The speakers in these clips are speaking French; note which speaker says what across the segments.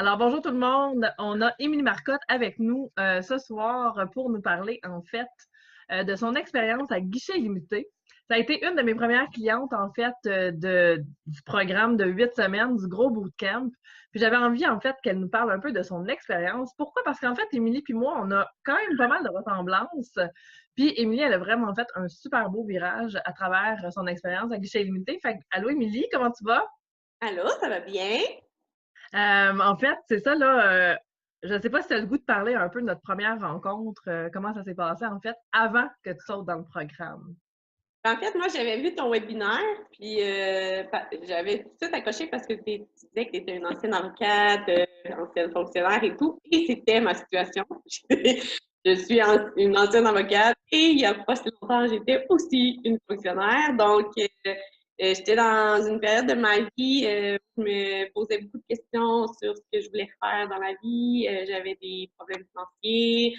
Speaker 1: Alors, bonjour tout le monde. On a Émilie Marcotte avec nous ce soir pour nous parler, en fait, de son expérience à guichet limité. Ça a été une de mes premières clientes, en fait, du programme de 8 semaines, du gros bootcamp. Puis j'avais envie, en fait, qu'elle nous parle un peu de son expérience. Pourquoi? Parce qu'en fait, Émilie puis moi, on a quand même pas mal de ressemblances. Puis Émilie, elle a vraiment fait un super beau virage à travers son expérience à guichet limité. Fait que, allô Émilie, comment tu vas?
Speaker 2: Allô, ça va bien?
Speaker 1: En fait, c'est ça, là. Je ne sais pas si tu as le goût de parler un peu de notre première rencontre, comment ça s'est passé, en fait, avant que tu sautes dans le programme.
Speaker 2: En fait, moi, j'avais vu ton webinaire, puis j'avais tout de suite accroché parce que tu disais que tu étais une ancienne avocate, ancienne fonctionnaire et tout, et c'était ma situation. Je suis une ancienne avocate et il n'y a pas si longtemps, j'étais aussi une fonctionnaire. Donc, j'étais dans une période de ma vie où je me posais beaucoup de questions sur ce que je voulais faire dans la vie. J'avais des problèmes financiers.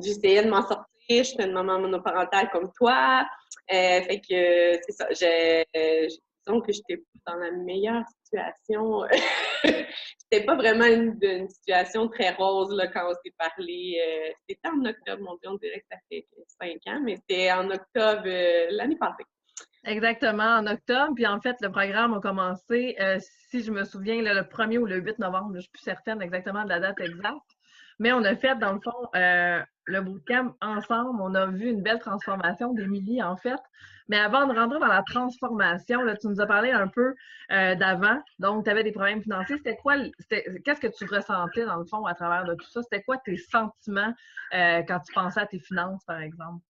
Speaker 2: J'essayais de m'en sortir. Je suis une maman monoparentale comme toi. Fait que c'est ça. Disons que j'étais pas dans la meilleure situation. C'était pas vraiment une situation très rose là, quand on s'est parlé. C'était en octobre, mon Dieu, on dirait que ça fait 5 ans, mais c'était en octobre l'année passée.
Speaker 1: Exactement, en octobre. Puis en fait, le programme a commencé, si je me souviens, le 1er ou le 8 novembre, je ne suis plus certaine exactement de la date exacte. Mais on a fait, dans le fond, le bootcamp ensemble. On a vu une belle transformation d'Émilie, en fait. Mais avant de rentrer dans la transformation, là, tu nous as parlé un peu d'avant. Donc, tu avais des problèmes financiers. Qu'est-ce que tu ressentais, dans le fond, à travers de tout ça? C'était quoi tes sentiments quand tu pensais à tes finances, par exemple?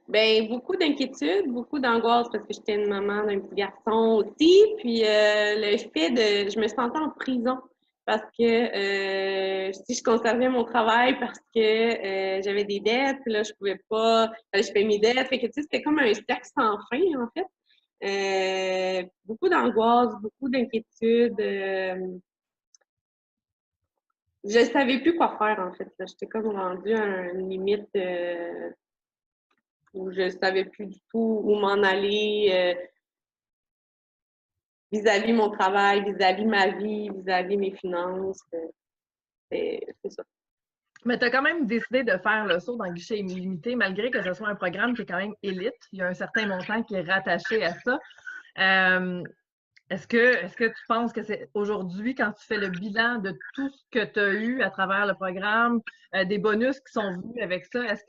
Speaker 2: Ben beaucoup d'inquiétude, beaucoup d'angoisse parce que j'étais une maman d'un petit garçon aussi. Puis le fait de, je me sentais en prison parce que si je conservais mon travail parce que j'avais des dettes, puis là je pouvais pas, je paye mes dettes. Fait que tu sais, c'était comme un cercle sans fin en fait. Beaucoup d'angoisse, beaucoup d'inquiétude. Je savais plus quoi faire en fait. J'étais comme rendue à une limite. Où je savais plus du tout où m'en aller vis-à-vis mon travail, vis-à-vis ma vie, vis-à-vis mes finances. C'est ça.
Speaker 1: Mais tu as quand même décidé de faire le saut dans le guichet illimité, malgré que ce soit un programme qui est quand même élite. Il y a un certain montant qui est rattaché à ça. Euh, est-ce que tu penses que c'est aujourd'hui, quand tu fais le bilan de tout ce que tu as eu à travers le programme, des bonus qui sont venus avec ça, est-ce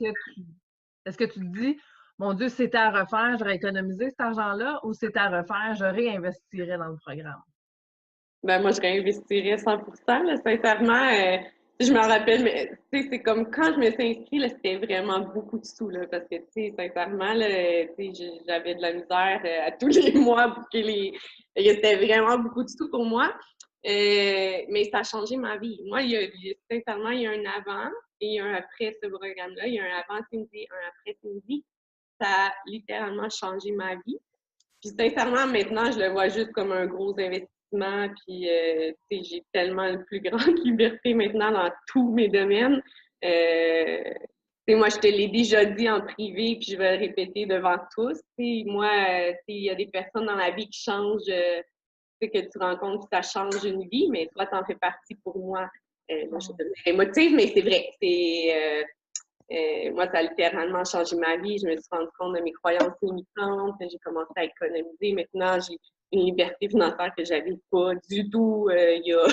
Speaker 1: que tu te dis, mon Dieu, si c'était à refaire, j'aurais économisé cet argent-là, ou si c'était à refaire, je réinvestirais dans le programme?
Speaker 2: Ben moi, je réinvestirais 100%, là, sincèrement. Je me rappelle, mais tu sais, c'est comme quand je me suis inscrite, là, c'était vraiment beaucoup de sous, là, parce que, tu sais, sincèrement, là, tu sais, j'avais de la misère à tous les mois pour que c'était vraiment beaucoup de sous pour moi. Mais ça a changé ma vie. Moi, sincèrement, il y a un avant et il y a un après ce programme-là. Il y a un avant Cindy, un après Cindy. Ça a littéralement changé ma vie. Puis sincèrement, maintenant, je le vois juste comme un gros investissement. Puis j'ai tellement une plus grande liberté maintenant dans tous mes domaines. Euh, moi, je te l'ai déjà dit en privé, puis je vais le répéter devant tous. Moi, il y a des personnes dans la vie qui changent, que tu rencontres, ça change une vie, mais toi, tu en fais partie pour moi. Là, je te donne émotive, mais c'est vrai. Moi, ça a littéralement changé ma vie. Je me suis rendu compte de mes croyances limitantes. J'ai commencé à économiser. Maintenant, j'ai une liberté financière que j'avais pas du tout il y a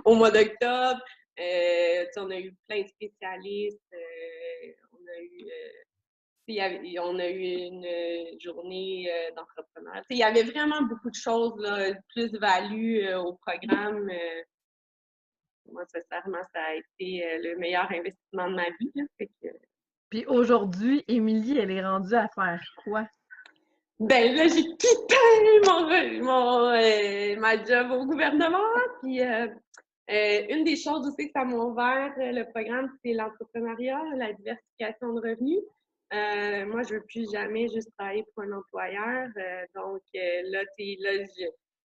Speaker 2: au mois d'octobre. On a eu plein de spécialistes. On a eu une journée d'entrepreneur. Il y avait vraiment beaucoup de choses, là, plus-value au programme. Moi, sincèrement, ça a été le meilleur investissement de ma vie. Là. Fait que,
Speaker 1: Puis aujourd'hui, Émilie, elle est rendue à faire quoi?
Speaker 2: ben là, j'ai quitté ma job au gouvernement. Puis une des choses aussi que ça m'a ouvert le programme, c'est l'entrepreneuriat, la diversification de revenus. Moi, je veux plus jamais juste travailler pour un employeur. Donc là,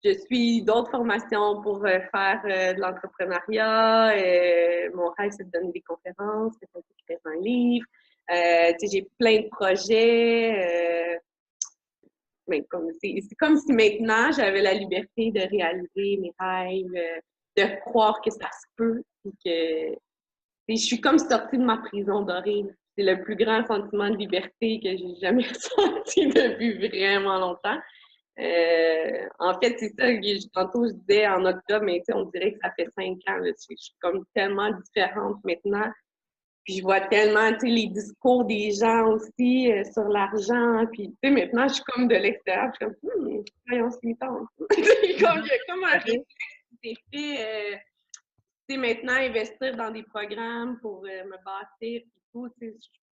Speaker 2: je suis d'autres formations pour faire de l'entrepreneuriat. Mon rêve, c'est de donner des conférences, c'est d'écrire un livre. J'ai plein de projets. Mais c'est comme si maintenant j'avais la liberté de réaliser mes rêves. de croire que ça se peut, puis que je suis comme sortie de ma prison dorée. C'est le plus grand sentiment de liberté que j'ai jamais ressenti depuis vraiment longtemps. En fait, c'est ça, tantôt je disais en octobre, mais on dirait que ça fait 5 ans. Là, je suis comme tellement différente maintenant. Puis je vois tellement les discours des gens aussi sur l'argent. Puis maintenant, je suis comme de l'extérieur. Je suis comme, voyons, c'est mi-temps. Il y a comme un réflexe qui s'est fait. Maintenant, investir dans des programmes pour me bâtir et tout, je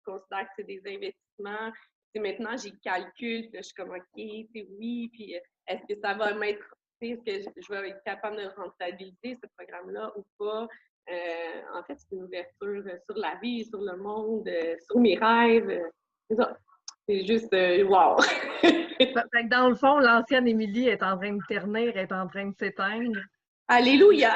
Speaker 2: considère que c'est des investissements. Maintenant, j'ai le calcul, je suis comme OK, oui, puis est-ce que ça va m'être, est-ce que je vais être capable de rentabiliser ce programme-là ou pas? En fait, c'est une ouverture sur la vie, sur le monde, sur mes rêves. C'est ça. C'est juste wow!
Speaker 1: Fait que dans le fond, l'ancienne Émilie est en train de ternir, est en train de s'éteindre.
Speaker 2: Alléluia!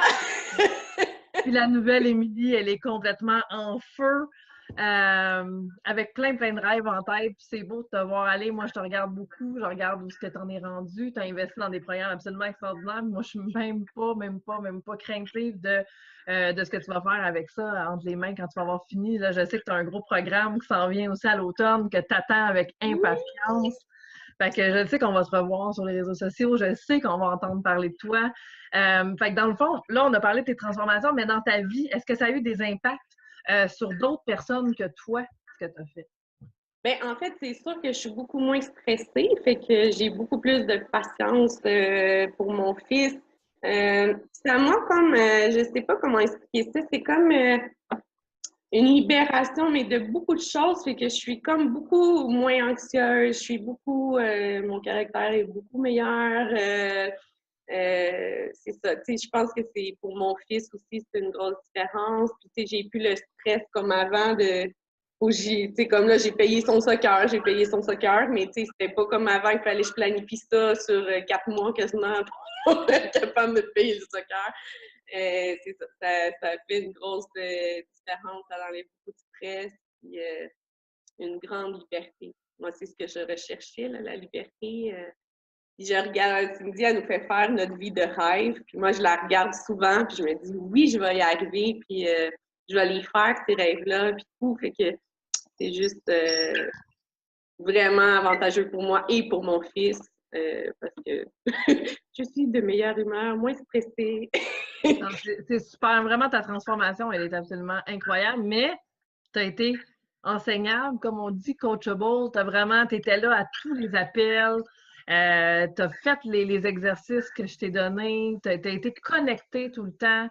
Speaker 1: Puis la nouvelle Émilie, elle est complètement en feu, avec plein de rêves en tête. Puis c'est beau de te voir aller. Moi, je te regarde beaucoup. Je regarde où ce que tu en es rendu. Tu as investi dans des programmes absolument extraordinaires. Moi, je suis même pas craintive de ce que tu vas faire avec ça entre les mains quand tu vas avoir fini. Là, je sais que tu as un gros programme qui s'en vient aussi à l'automne, que tu attends avec impatience. Fait que je sais qu'on va se revoir sur les réseaux sociaux, je sais qu'on va entendre parler de toi. Fait que dans le fond, là, on a parlé de tes transformations, mais dans ta vie, est-ce que ça a eu des impacts sur d'autres personnes que toi, ce que tu as fait?
Speaker 2: Bien, en fait, c'est sûr que je suis beaucoup moins stressée, fait que j'ai beaucoup plus de patience pour mon fils. C'est à moi comme, je sais pas comment expliquer ça, c'est comme une libération, mais de beaucoup de choses, fait que je suis comme beaucoup moins anxieuse, je suis beaucoup, mon caractère est beaucoup meilleur. C'est ça, tu sais, je pense que c'est pour mon fils aussi, c'est une grosse différence. Puis, tu sais, j'ai plus le stress comme avant tu sais, comme là, j'ai payé son soccer, mais tu sais, c'était pas comme avant qu'il fallait que je planifie ça sur 4 mois quasiment pour être capable de payer le soccer. C'est ça, ça fait une grosse différence, ça enlève beaucoup de stress, puis une grande liberté. Moi, c'est ce que je recherchais, là, la liberté. Puis je regarde, Cindy, elle nous fait faire notre vie de rêve. Puis moi, je la regarde souvent, puis je me dis, oui, je vais y arriver, puis je vais les faire, ces rêves-là, puis tout. Fait que c'est juste vraiment avantageux pour moi et pour mon fils, parce que je suis de meilleure humeur, moins stressée.
Speaker 1: C'est super. Vraiment, ta transformation, elle est absolument incroyable, mais tu as été enseignable, comme on dit, coachable. Tu étais là à tous les appels. Tu as fait les exercices que je t'ai donnés. Tu as été connecté tout le temps.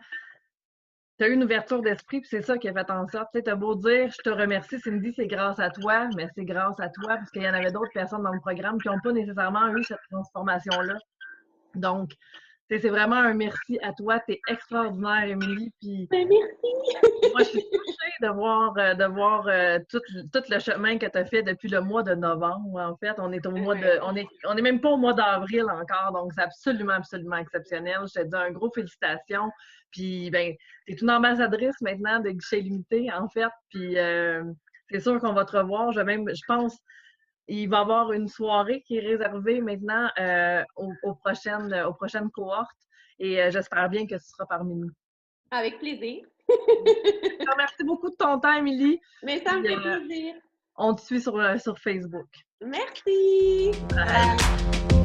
Speaker 1: Tu as eu une ouverture d'esprit, puis c'est ça qui a fait en sorte. Tu as beau dire, je te remercie, Cindy, c'est grâce à toi, mais c'est grâce à toi, parce qu'il y en avait d'autres personnes dans le programme qui n'ont pas nécessairement eu cette transformation-là. Donc, c'est vraiment un merci à toi. Tu es extraordinaire, Émilie. Puis,
Speaker 2: Merci!
Speaker 1: moi, je suis touchée de voir tout le chemin que tu as fait depuis le mois de novembre. En fait, on est au mois de. On est même pas au mois d'avril encore, donc c'est absolument exceptionnel. Je te dis un gros félicitations. Puis, ben, tu es une ambassadrice maintenant de Guichet Limité, en fait. Puis, c'est sûr qu'on va te revoir. Je pense, il va y avoir une soirée qui est réservée maintenant aux prochaines cohortes. Et j'espère bien que tu seras parmi nous.
Speaker 2: Avec plaisir.
Speaker 1: Je te remercie beaucoup de ton temps, Émilie.
Speaker 2: Mais ça me fait plaisir.
Speaker 1: On te suit sur Facebook.
Speaker 2: Merci!
Speaker 1: Bye.